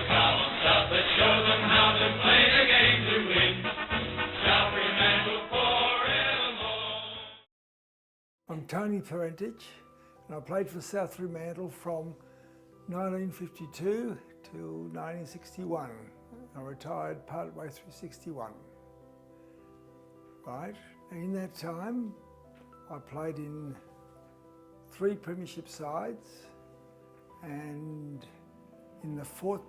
come on, South, let's show them how to play the game to win. South Fremantle forevermore. I'm Tony Parentich, and I played for South Fremantle from 1952 till 1961. I retired partway through 61. Right, and in that time I played in 3 premiership sides, and in the 4th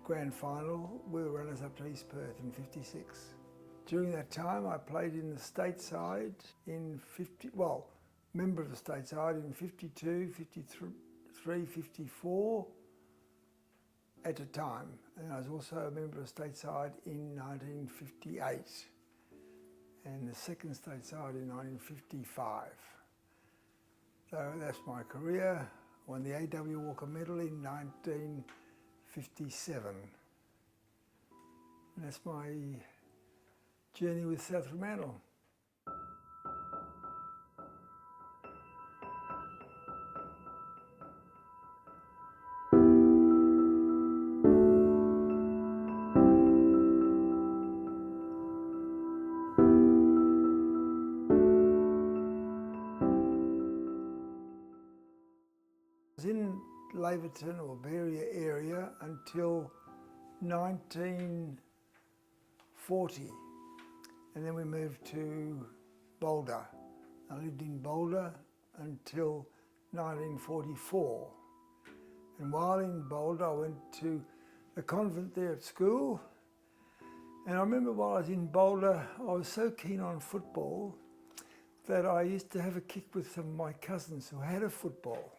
grand final we were runners up to East Perth in 56. During that time I played in the state side in member of the state side in 52, 53, 54 at a time, and I was also a member of the state side in 1958 and the second state side in 1955. So that's my career. I won the A.W. Walker Medal in 1957. And that's my journey with South Fremantle. I was in Laverton or Beria area until 1940, and then we moved to Boulder. I lived in Boulder until 1944, and while in Boulder I went to a convent there at school, and I remember while I was in Boulder I was so keen on football that I used to have a kick with some of my cousins who had a football.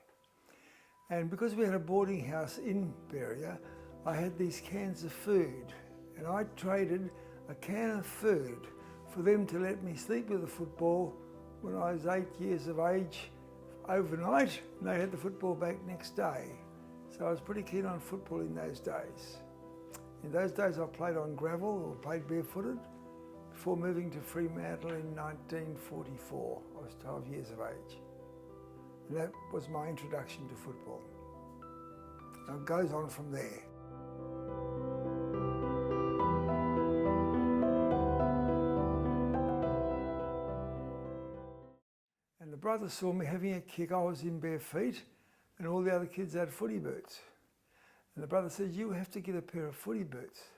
And because we had a boarding house in Beria, I had these cans of food, and I traded a can of food for them to let me sleep with the football when I was 8 years of age overnight, and they had the football back next day. So I was pretty keen on football in those days. In those days I played on gravel or played barefooted before moving to Fremantle in 1944. I was 12 years of age. And that was my introduction to football. Now it goes on from there. And the brother saw me having a kick. I was in bare feet and all the other kids had footy boots. And the brother said, you have to get a pair of footy boots.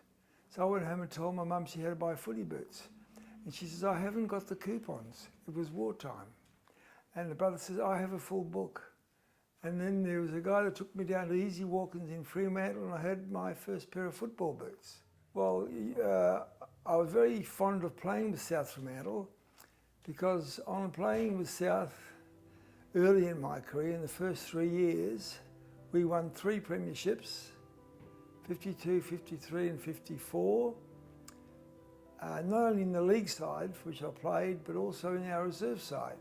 So I went home and told my mum she had to buy footy boots. And she says, I haven't got the coupons. It was wartime. And the brother says, I have a full book. And then there was a guy that took me down to Easy Walkins in Fremantle, and I had my first pair of football boots. Well, I was very fond of playing with South Fremantle because on playing with South early in my career, in the first 3 years, we won 3 premierships, 52, 53 and 54. Not only in the league side, for which I played, but also in our reserve side.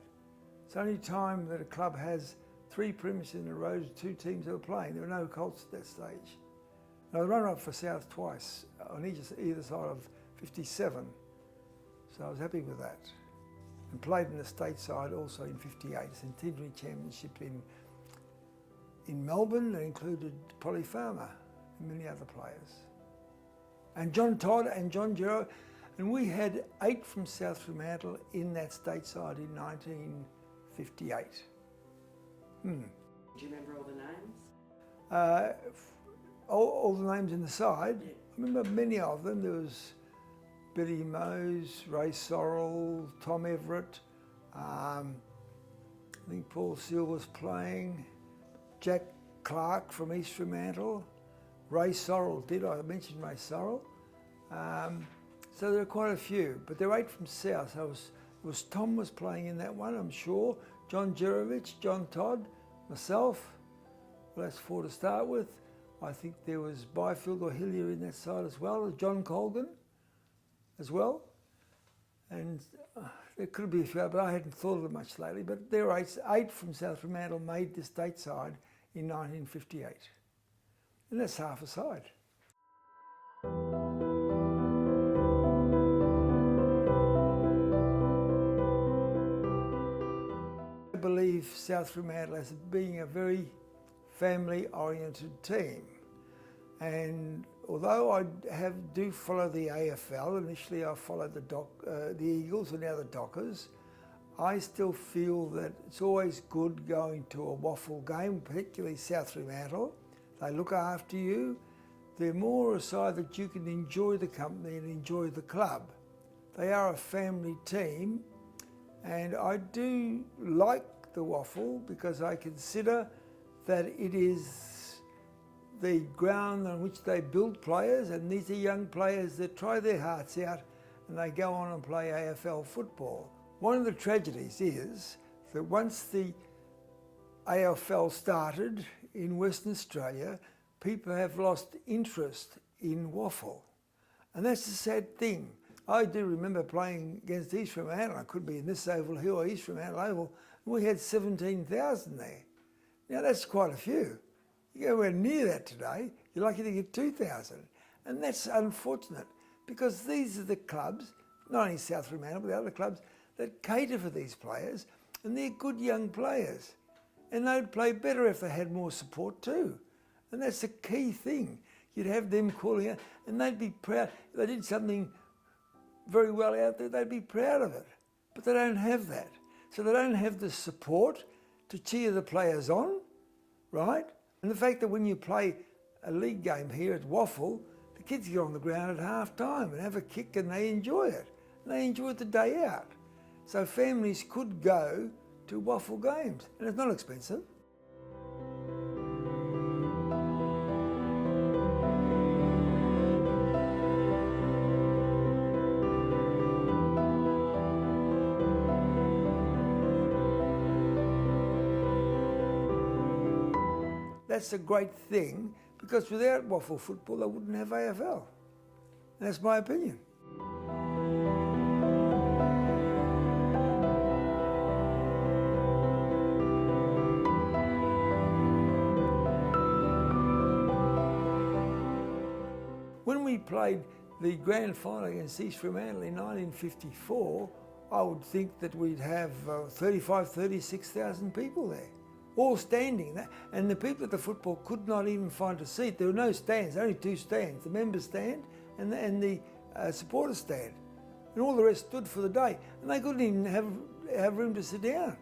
It's the only time that a club has 3 premierships in a row to 2 teams that were playing. There were no Colts at that stage. And I was runner-up for South twice on either side of 57, so I was happy with that. And played in the state side also in 58, Centenary Championship in Melbourne that included Polly Farmer and many other players. And John Todd and John Gero, and we had 8 from South Fremantle in that state side in 1958. Do you remember all the names? All the names in the side, yeah. I remember many of them. There was Billy Mose, Ray Sorrell, Tom Everett, I think Paul Seal was playing, Jack Clark from East Fremantle, Ray Sorrell, I mention Ray Sorrell? So there are quite a few, but there were 8 from South. So Tom was playing in that one, I'm sure. John Gjerovich, John Todd, myself. Well, that's 4 to start with. I think there was Byfield or Hillier in that side as well, John Colgan as well. And there could be a few, but I hadn't thought of them much lately. But there are 8 from South Fremantle made the state side in 1958. And that's half a side. I believe South Fremantle as being a very family-oriented team. And although I do follow the AFL, initially I followed the Eagles and now the Dockers, I still feel that it's always good going to a waffle game, particularly South Fremantle. They look after you. They're more a side that you can enjoy the company and enjoy the club. They are a family team, and I do like the waffle because I consider that it is the ground on which they build players, and these are young players that try their hearts out and they go on and play AFL football. One of the tragedies is that once the AFL started in Western Australia, people have lost interest in waffle. And that's a sad thing. I do remember playing against East Fremantle. I could be in this Oval Hill or East Fremantle Oval, and we had 17,000 there. Now that's quite a few. You go anywhere near that today, you're lucky to get 2,000. And that's unfortunate because these are the clubs, not only South Fremantle, but the other clubs, that cater for these players, and they're good young players. And they'd play better if they had more support too. And that's the key thing. You'd have them calling out, and they'd be proud. If they did something very well out there, they'd be proud of it. But they don't have that. So they don't have the support to cheer the players on, right? And the fact that when you play a league game here at Waffle, the kids get on the ground at half time and have a kick and they enjoy it. And they enjoy it the day out. So families could go to waffle games, and it's not expensive. That's a great thing, because without waffle football, they wouldn't have AFL. And that's my opinion. When we played the grand final against East Fremantle in 1954, I would think that we'd have 35, 36,000 people there, all standing. And the people at the football could not even find a seat. There were no stands, only two stands, the members stand and the supporters stand. And all the rest stood for the day. And they couldn't even have room to sit down.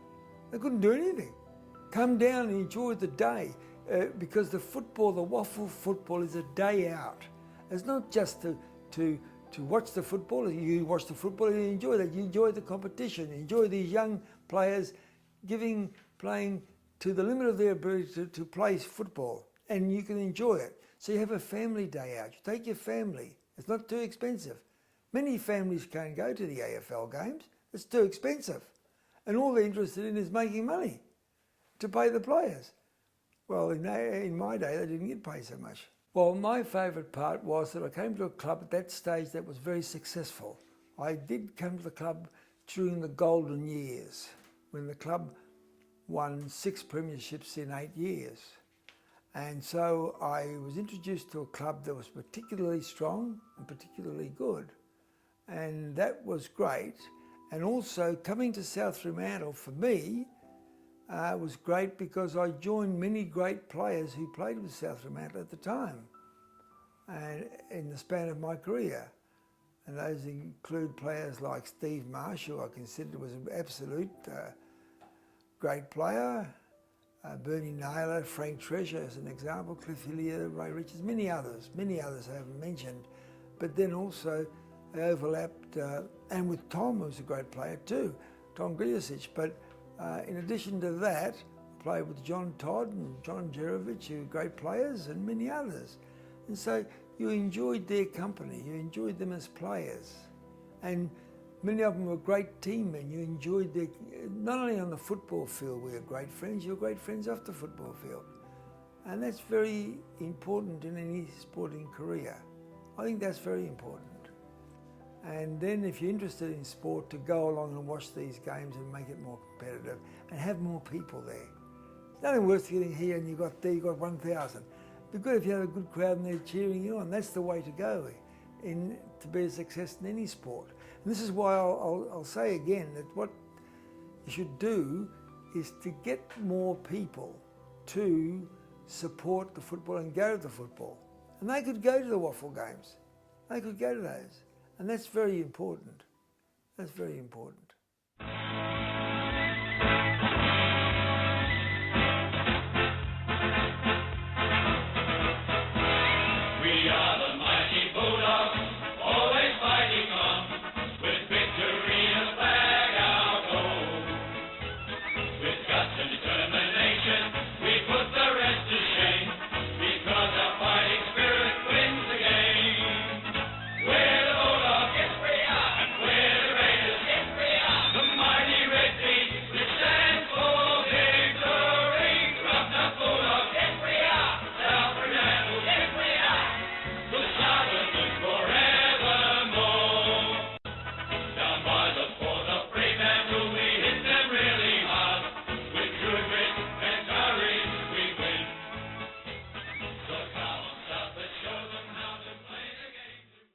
They couldn't do anything. Come down and enjoy the day because the waffle football is a day out. It's not just to watch the football. You watch the football and you enjoy that. You enjoy the competition. You enjoy these young players playing to the limit of their ability to play football, and you can enjoy it. So you have a family day out. You take your family. It's not too expensive. Many families can't go to the AFL games. It's too expensive. And all they're interested in is making money to pay the players. Well, in my day, they didn't get paid so much. Well, my favourite part was that I came to a club at that stage that was very successful. I did come to the club during the golden years, when the club won 6 premierships in 8 years. And so I was introduced to a club that was particularly strong and particularly good. And that was great. And also coming to South Fremantle for me was great because I joined many great players who played with South Fremantle at the time and in the span of my career. And those include players like Steve Marsh, who I considered was an absolute great player, Bernie Naylor, Frank Treasure as an example, Cliff Hillier, Ray Richards, many others I haven't mentioned. But then also they overlapped, and with Tom, who was a great player too, Tom Grljusich. But in addition to that, I played with John Todd and John Jerovich, who were great players, and many others. And so you enjoyed their company, you enjoyed them as players. And many of them were great team men. You enjoyed their, not only on the football field we were great friends, you were great friends off the football field. And that's very important in any sporting career. I think that's very important. And then if you're interested in sport, to go along and watch these games and make it more competitive and have more people there. It's nothing worse than getting here and you've got 1,000. It'd be good if you had a good crowd and they're cheering you on. That's the way to go to be a success in any sport. And this is why I'll say again that what you should do is to get more people to support the football and go to the football. And they could go to the waffle games. They could go to those. And that's very important. That's very important.